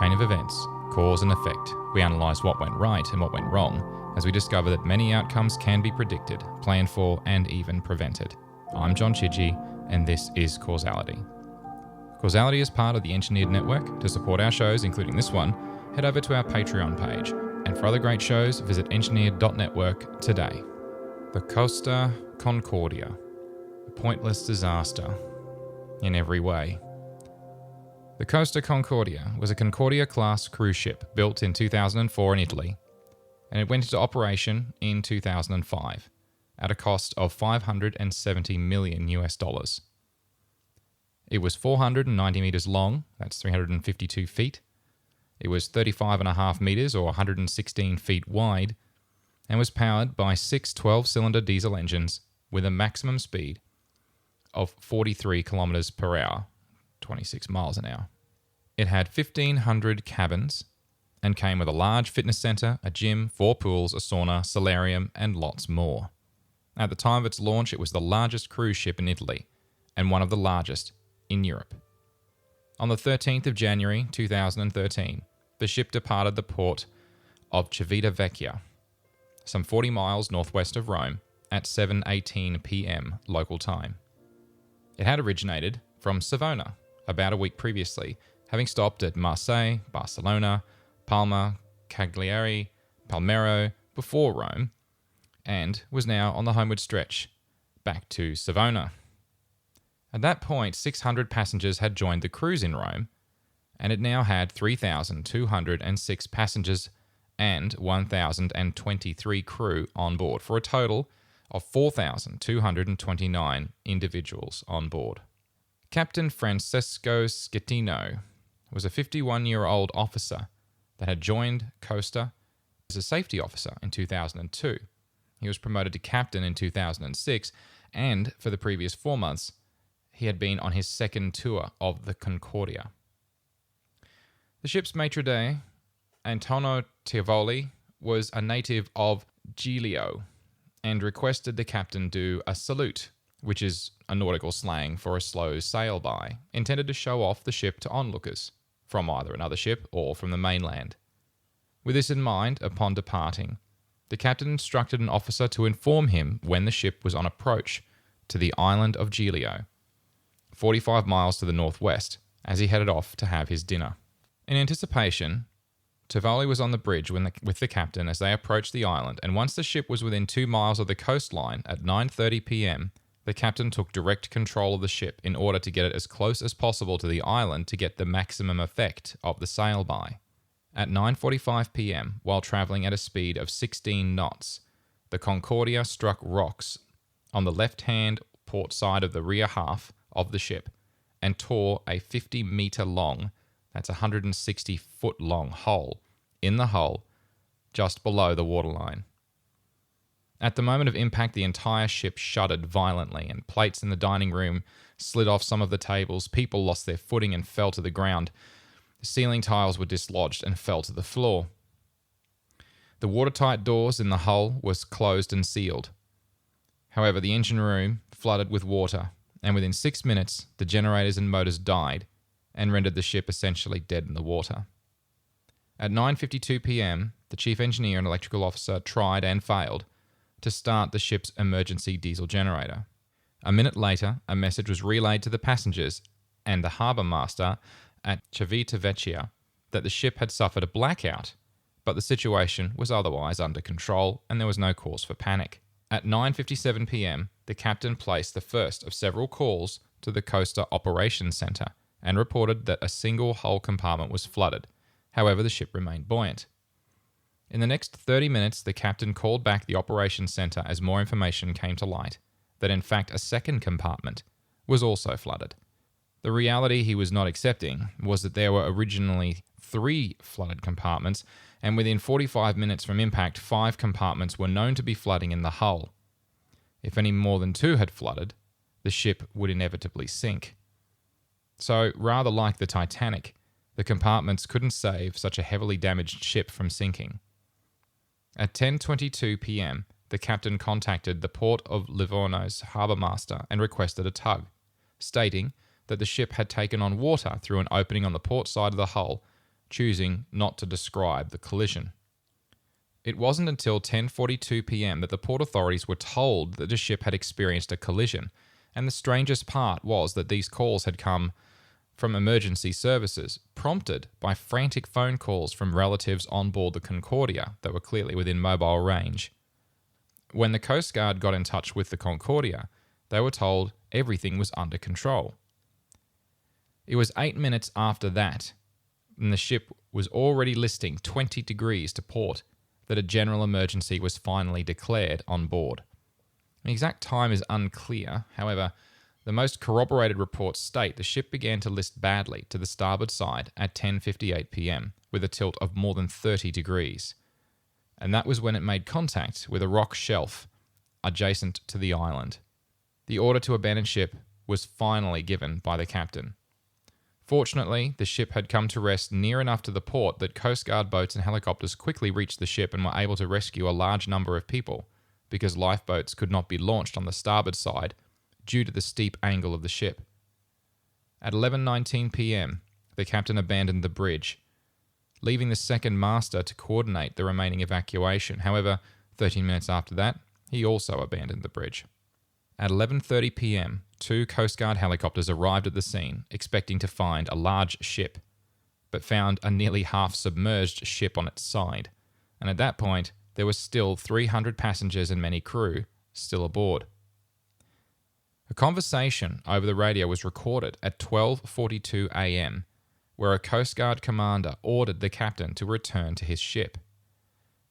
chain of events, cause and effect. We analyse what went right and what went wrong, as we discover that many outcomes can be predicted, planned for, and even prevented. I'm John Chidgey, and this is Causality. Causality is part of the Engineered Network. To support our shows, including this one, head over to our Patreon page. And for other great shows, visit engineered.network today. The Costa Concordia. A pointless disaster in every way. The Costa Concordia was a Concordia-class cruise ship built in 2004 in Italy, and it went into operation in 2005 at a cost of $570 million US. It was 490 metres long, that's 352 feet. It was 35.5 metres or 116 feet wide, and was powered by 6 12-cylinder diesel engines with a maximum speed of 43 kilometres per hour, 26 miles an hour. It had 1,500 cabins and came with a large fitness centre, a gym, 4 pools, a sauna, solarium, and lots more. At the time of its launch, it was the largest cruise ship in Italy and one of the largest in Europe. On the 13th of January 2013, the ship departed the port of Civitavecchia, some 40 miles northwest of Rome, at 7:18 p.m. local time. It had originated from Savona about a week previously, having stopped at Marseille, Barcelona, Palma, Cagliari, Palmero before Rome, and was now on the homeward stretch back to Savona. At that point, 600 passengers had joined the cruise in Rome, and it now had 3,206 passengers and 1,023 crew on board, for a total of 4,229 individuals on board. Captain Francesco Schettino was a 51-year-old officer that had joined Costa as a safety officer in 2002. He was promoted to captain in 2006, and for the previous 4 months, he had been on his second tour of the Concordia. The ship's maitre d', Antonio Tivoli, was a native of Giglio and requested the captain do a salute, which is a nautical slang for a slow sail-by, intended to show off the ship to onlookers from either another ship or from the mainland. With this in mind, upon departing, the captain instructed an officer to inform him when the ship was on approach to the island of Giglio, 45 miles to the northwest, as he headed off to have his dinner. In anticipation, Tivoli was on the bridge with the captain as they approached the island, and once the ship was within 2 miles of the coastline at 9:30 p.m., the captain took direct control of the ship in order to get it as close as possible to the island to get the maximum effect of the sail-by. At 9:45 p.m., while travelling at a speed of 16 knots, the Concordia struck rocks on the left-hand port side of the rear half of the ship and tore a 50-metre long, that's 160-foot long hole in the hull just below the waterline. At the moment of impact, the entire ship shuddered violently, and plates in the dining room slid off some of the tables. People lost their footing and fell to the ground. The ceiling tiles were dislodged and fell to the floor. The watertight doors in the hull was closed and sealed. However, the engine room flooded with water, and within 6 minutes, the generators and motors died and rendered the ship essentially dead in the water. At 9:52 p.m., the chief engineer and electrical officer tried and failed to start the ship's emergency diesel generator. A minute later, a message was relayed to the passengers and the harbour master at Civitavecchia that the ship had suffered a blackout, but the situation was otherwise under control and there was no cause for panic. At 9:57 p.m., the captain placed the first of several calls to the Costa Operations Centre and reported that a single hull compartment was flooded. However, the ship remained buoyant. In the next 30 minutes, the captain called back the operations centre as more information came to light that in fact a second compartment was also flooded. The reality he was not accepting was that there were originally 3 flooded compartments, and within 45 minutes from impact, 5 compartments were known to be flooding in the hull. If any more than 2 had flooded, the ship would inevitably sink. So, rather like the Titanic, the compartments couldn't save such a heavily damaged ship from sinking. At 10:22 p.m., the captain contacted the port of Livorno's harbour master and requested a tug, stating that the ship had taken on water through an opening on the port side of the hull choosing not to describe the collision. It wasn't until 10:42 p.m. that the port authorities were told that the ship had experienced a collision, and the strangest part was that these calls had come from emergency services, prompted by frantic phone calls from relatives on board the Concordia that were clearly within mobile range. When the Coast Guard got in touch with the Concordia, they were told everything was under control. It was 8 minutes after that, and the ship was already listing 20 degrees to port, that a general emergency was finally declared on board. The exact time is unclear. However, the most corroborated reports state the ship began to list badly to the starboard side at 10:58 p.m. with a tilt of more than 30 degrees. And that was when it made contact with a rock shelf adjacent to the island. The order to abandon ship was finally given by the captain. Fortunately, the ship had come to rest near enough to the port that Coast Guard boats and helicopters quickly reached the ship and were able to rescue a large number of people, because lifeboats could not be launched on the starboard side due to the steep angle of the ship. At 11:19 p.m., the captain abandoned the bridge, leaving the second master to coordinate the remaining evacuation. However, 13 minutes after that, he also abandoned the bridge. At 11:30 p.m., 2 Coast Guard helicopters arrived at the scene, expecting to find a large ship, but found a nearly half-submerged ship on its side. And at that point, there were still 300 passengers and many crew still aboard. A conversation over the radio was recorded at 12:42 a.m., where a Coast Guard commander ordered the captain to return to his ship.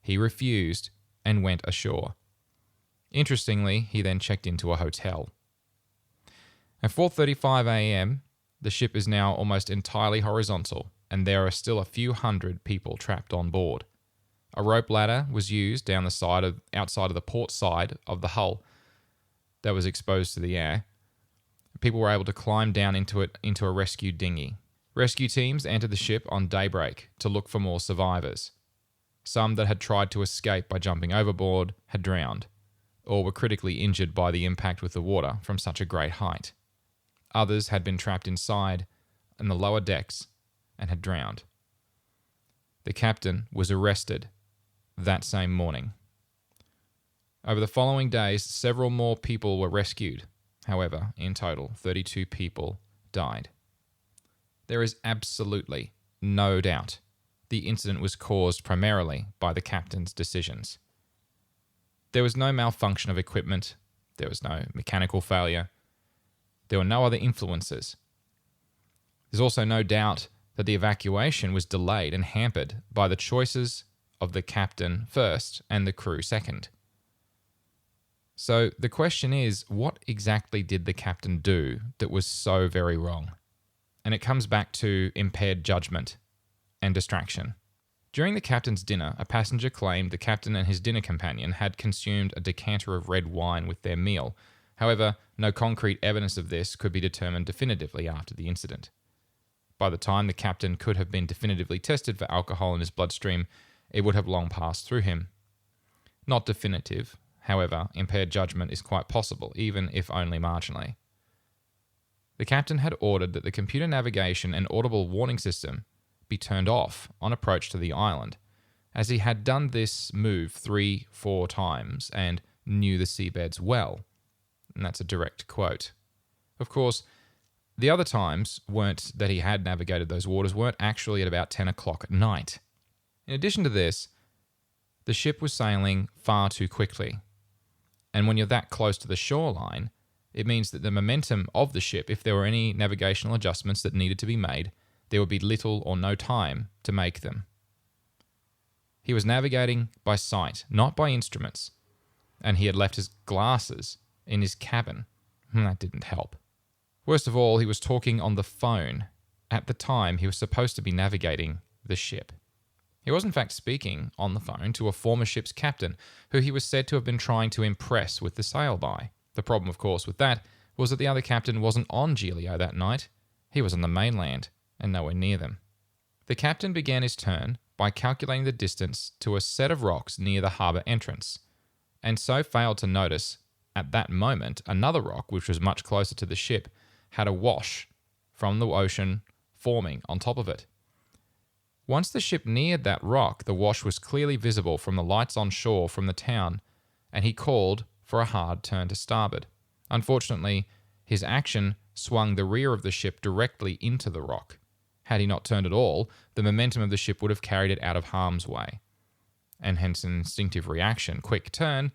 He refused and went ashore. Interestingly, he then checked into a hotel. At 4:35 a.m., the ship is now almost entirely horizontal, and there are still a few hundred people trapped on board. A rope ladder was used down the outside of the port side of the hull that was exposed to the air. People were able to climb down into a rescue dinghy. Rescue teams entered the ship on daybreak to look for more survivors. Some that had tried to escape by jumping overboard had drowned, or were critically injured by the impact with the water from such a great height. Others had been trapped inside in the lower decks and had drowned. The captain was arrested that same morning. Over the following days, several more people were rescued. However, in total, 32 people died. There is absolutely no doubt the incident was caused primarily by the captain's decisions. There was no malfunction of equipment. There was no mechanical failure. There were no other influences. There's also no doubt that the evacuation was delayed and hampered by the choices of the captain first and the crew second. So the question is, what exactly did the captain do that was so very wrong? And it comes back to impaired judgment and distraction. During the captain's dinner, a passenger claimed the captain and his dinner companion had consumed a decanter of red wine with their meal. However, no concrete evidence of this could be determined definitively after the incident. By the time the captain could have been definitively tested for alcohol in his bloodstream, it would have long passed through him. Not definitive, however, impaired judgment is quite possible, even if only marginally. The captain had ordered that the computer navigation and audible warning system be turned off on approach to the island, as he had done this move 3-4 times and knew the seabeds well. And that's a direct quote. Of course, the other times that he had navigated those waters weren't actually at about 10 o'clock at night. In addition to this, the ship was sailing far too quickly. And when you're that close to the shoreline, it means that the momentum of the ship, if there were any navigational adjustments that needed to be made, there would be little or no time to make them. He was navigating by sight, not by instruments, and he had left his glasses in his cabin. That didn't help. Worst of all, he was talking on the phone at the time he was supposed to be navigating the ship. He was in fact speaking on the phone to a former ship's captain who he was said to have been trying to impress with the sail by. The problem, of course, with that was that the other captain wasn't on Giglio that night. He was on the mainland and nowhere near them. The captain began his turn by calculating the distance to a set of rocks near the harbour entrance, and so failed to notice at that moment another rock, which was much closer to the ship, had a wash from the ocean forming on top of it. Once the ship neared that rock, the wash was clearly visible from the lights on shore from the town, and he called for a hard turn to starboard. Unfortunately, his action swung the rear of the ship directly into the rock. Had he not turned at all, the momentum of the ship would have carried it out of harm's way, and hence an instinctive reaction. Quick turn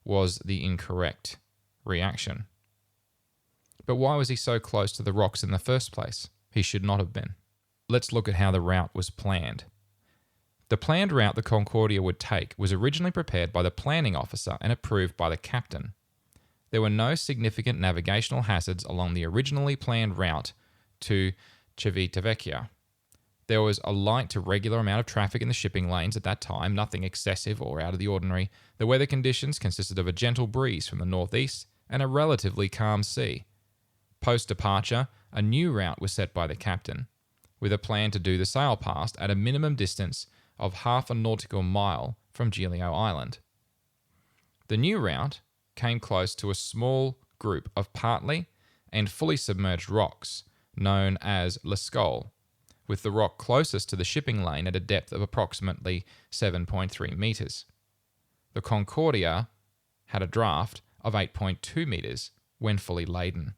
was the incorrect reaction. But why was he so close to the rocks in the first place? He should not have been. Let's look at how the route was planned. The planned route the Concordia would take was originally prepared by the planning officer and approved by the captain. There were no significant navigational hazards along the originally planned route to Civitavecchia. There was a light to regular amount of traffic in the shipping lanes at that time, nothing excessive or out of the ordinary. The weather conditions consisted of a gentle breeze from the northeast and a relatively calm sea. Post-departure, a new route was set by the captain, with a plan to do the sail past at a minimum distance of half a nautical mile from Giglio Island. The new route came close to a small group of partly and fully submerged rocks known as Lascaux, with the rock closest to the shipping lane at a depth of approximately 7.3 meters. The Concordia had a draft of 8.2 meters when fully laden.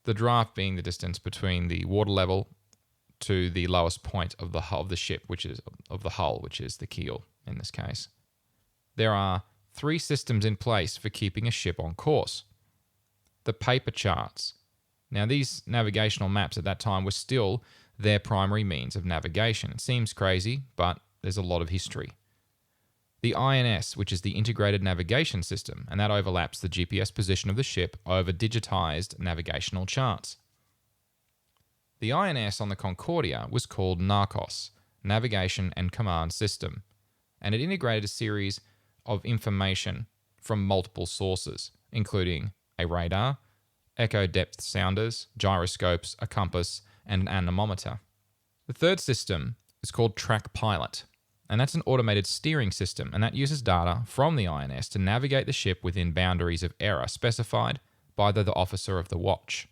The draft being the distance between the water level to the lowest point of the hull of the ship, which is the keel in this case. There are 3 systems in place for keeping a ship on course. The paper charts. Now, these navigational maps at that time were still their primary means of navigation. It seems crazy, but there's a lot of history. The INS, which is the Integrated Navigation System, and that overlaps the GPS position of the ship over digitized navigational charts. The INS on the Concordia was called NARCOS, Navigation and Command System, and it integrated a series of information from multiple sources, including a radar, echo depth sounders, gyroscopes, a compass, and an anemometer. The third system is called Track Pilot, and that's an automated steering system, and that uses data from the INS to navigate the ship within boundaries of error specified by the officer of the watch.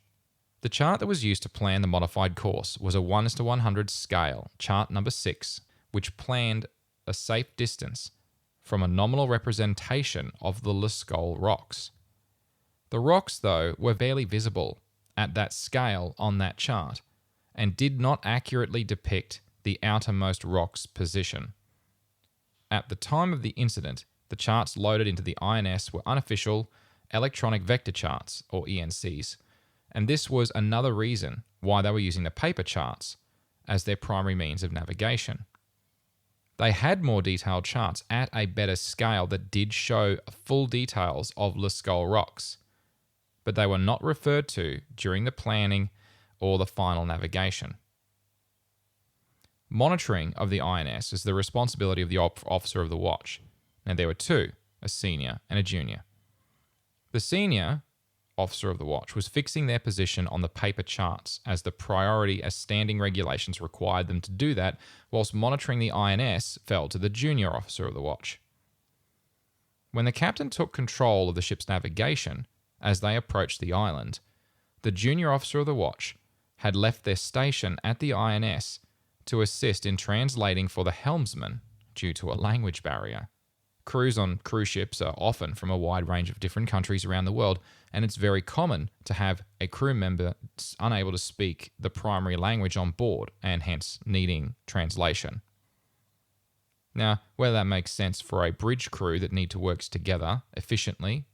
The chart that was used to plan the modified course was a 1:100 scale, chart number 6, which planned a safe distance from a nominal representation of the Lascaux rocks. The rocks, though, were barely visible at that scale on that chart and did not accurately depict the outermost rock's position. At the time of the incident, the charts loaded into the INS were unofficial electronic vector charts, or ENCs, and this was another reason why they were using the paper charts as their primary means of navigation. They had more detailed charts at a better scale that did show full details of Lascaux rocks, but they were not referred to during the planning or the final navigation. Monitoring of the INS is the responsibility of the officer of the watch. Now, there were 2, a senior and a junior. The senior officer of the watch was fixing their position on the paper charts as the priority, as standing regulations required them to do that, whilst monitoring the INS fell to the junior officer of the watch. When the captain took control of the ship's navigation as they approached the island, the junior officer of the watch had left their station at the INS to assist in translating for the helmsman due to a language barrier. Crews on cruise ships are often from a wide range of different countries around the world, and it's very common to have a crew member unable to speak the primary language on board and hence needing translation. Now, whether that makes sense for a bridge crew that need to work together efficiently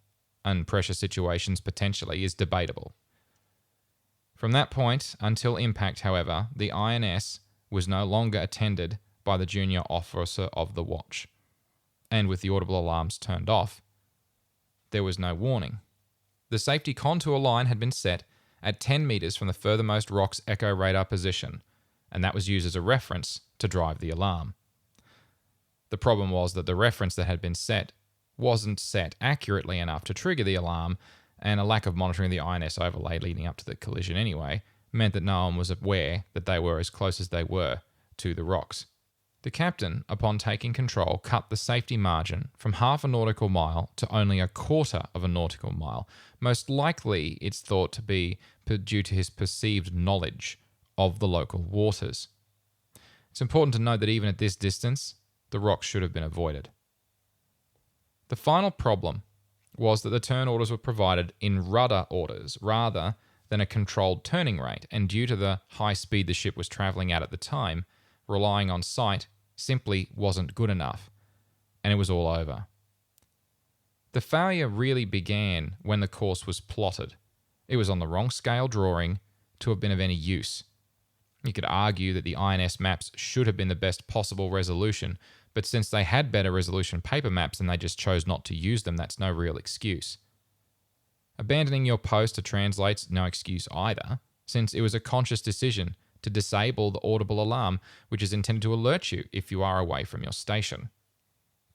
and pressure situations potentially is debatable. From that point until impact, however, the INS was no longer attended by the junior officer of the watch, and with the audible alarms turned off, there was no warning. The safety contour line had been set at 10 meters from the furthermost rock's echo radar position, and that was used as a reference to drive the alarm. The problem was that the reference that had been set wasn't set accurately enough to trigger the alarm, and a lack of monitoring the INS overlay leading up to the collision anyway meant that no one was aware that they were as close as they were to the rocks. The captain, upon taking control, cut the safety margin from half a nautical mile to only a quarter of a nautical mile. Most likely, it's thought to be due to his perceived knowledge of the local waters. It's important to note that even at this distance, the rocks should have been avoided. The final problem was that the turn orders were provided in rudder orders rather than a controlled turning rate, and due to the high speed the ship was travelling at the time, relying on sight simply wasn't good enough, and it was all over. The failure really began when the course was plotted. It was on the wrong scale drawing to have been of any use. You could argue that the INS maps should have been the best possible resolution, but since they had better resolution paper maps and they just chose not to use them, that's no real excuse. Abandoning your post to translate's no excuse either, since it was a conscious decision to disable the audible alarm, which is intended to alert you if you are away from your station.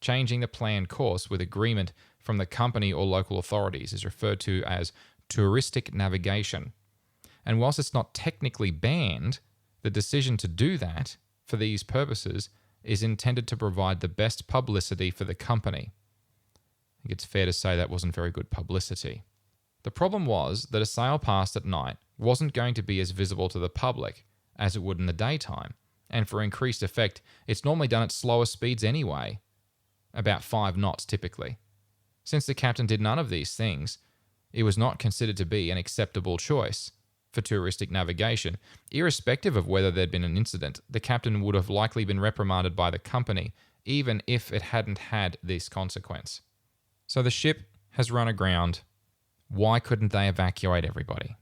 Changing the planned course with agreement from the company or local authorities is referred to as touristic navigation. And whilst it's not technically banned, the decision to do that for these purposes is intended to provide the best publicity for the company. I think it's fair to say that wasn't very good publicity. The problem was that a sail past at night wasn't going to be as visible to the public as it would in the daytime, and for increased effect, it's normally done at slower speeds anyway, about 5 knots typically. Since the captain did none of these things, it was not considered to be an acceptable choice for touristic navigation. Irrespective of whether there'd been an incident, the captain would have likely been reprimanded by the company, even if it hadn't had this consequence. So the ship has run aground. Why couldn't they evacuate everybody?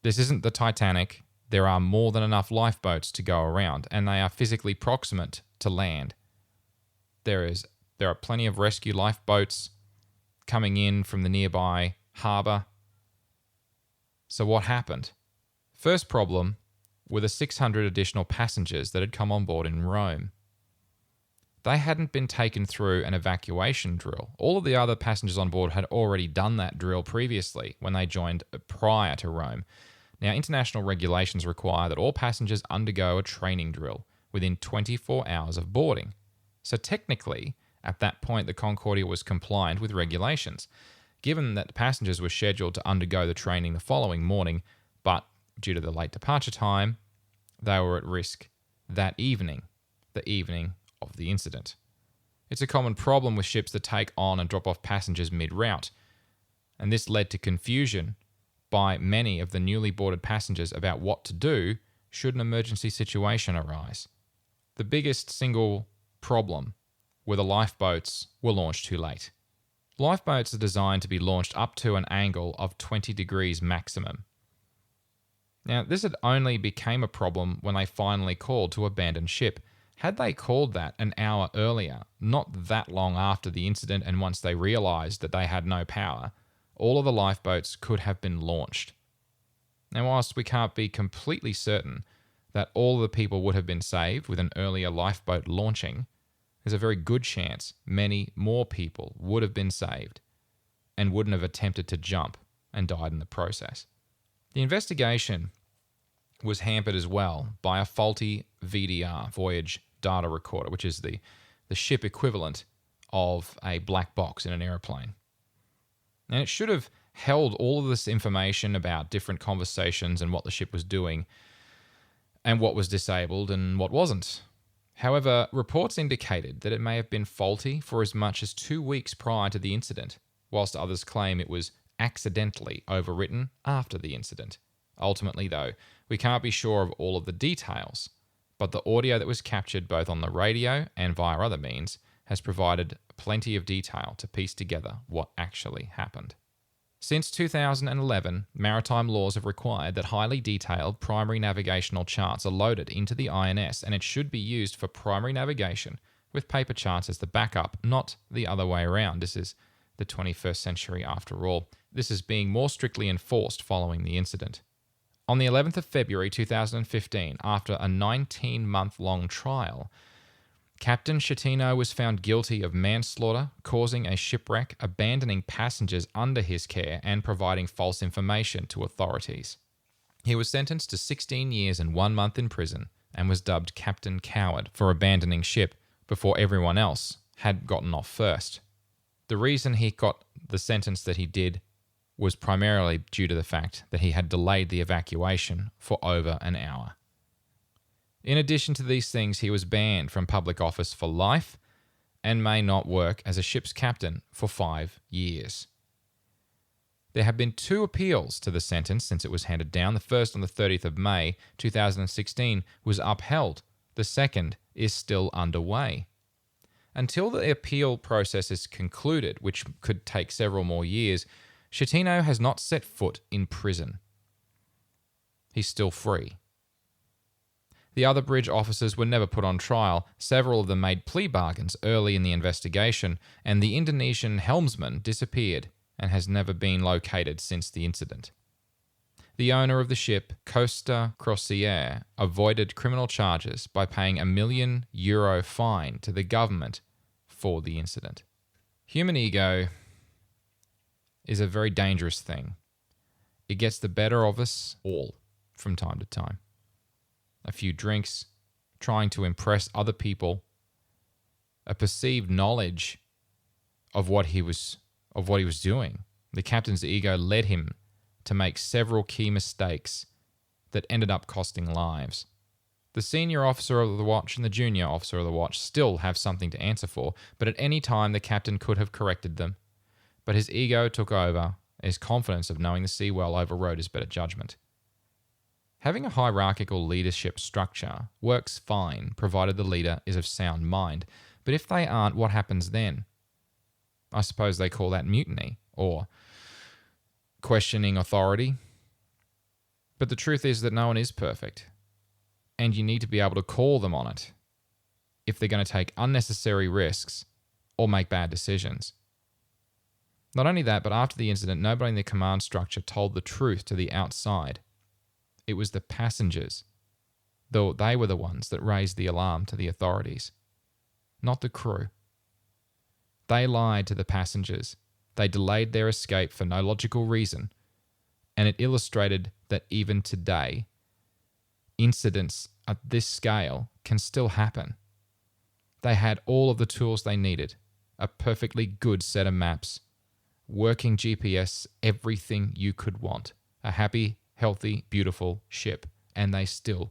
This isn't the Titanic. There are more than enough lifeboats to go around, and they are physically proximate to land. There are plenty of rescue lifeboats coming in from the nearby harbour. So what happened? First problem were the 600 additional passengers that had come on board in Rome. They hadn't been taken through an evacuation drill. All of the other passengers on board had already done that drill previously when they joined prior to Rome. Now, international regulations require that all passengers undergo a training drill within 24 hours of boarding. So technically, at that point, the Concordia was compliant with regulations. Given that the passengers were scheduled to undergo the training the following morning, but due to the late departure time, they were at risk that evening, the evening of the incident. It's a common problem with ships that take on and drop off passengers mid-route, and this led to confusion by many of the newly boarded passengers about what to do should an emergency situation arise. The biggest single problem were the lifeboats were launched too late. Lifeboats are designed to be launched up to an angle of 20 degrees maximum. Now, this had only became a problem when they finally called to abandon ship. Had they called that an hour earlier, not that long after the incident and once they realised that they had no power, all of the lifeboats could have been launched. Now, whilst we can't be completely certain that all of the people would have been saved with an earlier lifeboat launching, there's a very good chance many more people would have been saved and wouldn't have attempted to jump and died in the process. The investigation was hampered as well by a faulty VDR, voyage data recorder, which is the ship equivalent of a black box in an aeroplane. And it should have held all of this information about different conversations and what the ship was doing and what was disabled and what wasn't. However, reports indicated that it may have been faulty for as much as 2 weeks prior to the incident, whilst others claim it was accidentally overwritten after the incident. Ultimately, though, we can't be sure of all of the details, but the audio that was captured both on the radio and via other means has provided plenty of detail to piece together what actually happened. Since 2011, maritime laws have required that highly detailed primary navigational charts are loaded into the INS, and it should be used for primary navigation with paper charts as the backup, not the other way around. This is the 21st century after all. This is being more strictly enforced following the incident. On the 11th of February 2015, after a 19-month-long trial, Captain Schettino was found guilty of manslaughter, causing a shipwreck, abandoning passengers under his care, and providing false information to authorities. He was sentenced to 16 years and 1 month in prison and was dubbed Captain Coward for abandoning ship before everyone else had gotten off first. The reason he got the sentence that he did was primarily due to the fact that he had delayed the evacuation for over an hour. In addition to these things, he was banned from public office for life and may not work as a ship's captain for 5 years. There have been 2 appeals to the sentence since it was handed down. The first, on the 30th of May 2016, was upheld. The second is still underway. Until the appeal process is concluded, which could take several more years, Schettino has not set foot in prison. He's still free. The other bridge officers were never put on trial. Several of them made plea bargains early in the investigation, and the Indonesian helmsman disappeared and has never been located since the incident. The owner of the ship, Costa Concordia, avoided criminal charges by paying a €1 million fine to the government for the incident. Human ego is a very dangerous thing. It gets the better of us all from time to time. A few drinks, trying to impress other people, a perceived knowledge of what he was doing. The captain's ego led him to make several key mistakes that ended up costing lives. The senior officer of the watch and the junior officer of the watch still have something to answer for, but at any time the captain could have corrected them. But his ego took over, his confidence of knowing the sea well overrode his better judgment. Having a hierarchical leadership structure works fine, provided the leader is of sound mind. But if they aren't, what happens then? I suppose they call that mutiny, or questioning authority. But the truth is that no one is perfect, and you need to be able to call them on it if they're going to take unnecessary risks or make bad decisions. Not only that, but after the incident, nobody in the command structure told the truth to the outside. It was the passengers, though they were the ones that raised the alarm to the authorities, not the crew. They lied to the passengers. They delayed their escape for no logical reason, and it illustrated that even today, incidents at this scale can still happen. They had all of the tools they needed, a perfectly good set of maps, working GPS, everything you could want, a happy, healthy, beautiful ship, and they still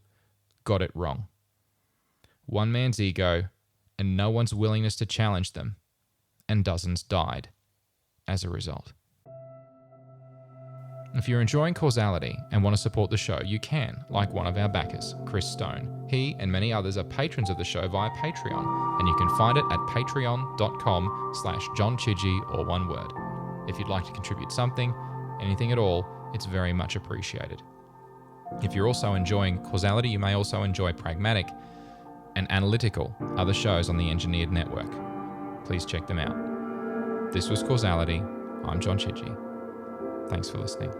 got it wrong. One man's ego and no one's willingness to challenge them, and dozens died as a result. If you're enjoying Causality and want to support the show, you can, like one of our backers, Chris Stone. He and many others are patrons of the show via Patreon, and you can find it at patreon.com/John Chidgey, or one word. If you'd like to contribute something, anything at all, it's very much appreciated. If you're also enjoying Causality, you may also enjoy Pragmatic and Analytical, other shows on the Engineered Network. Please check them out. This was Causality. I'm John Chidgey. Thanks for listening.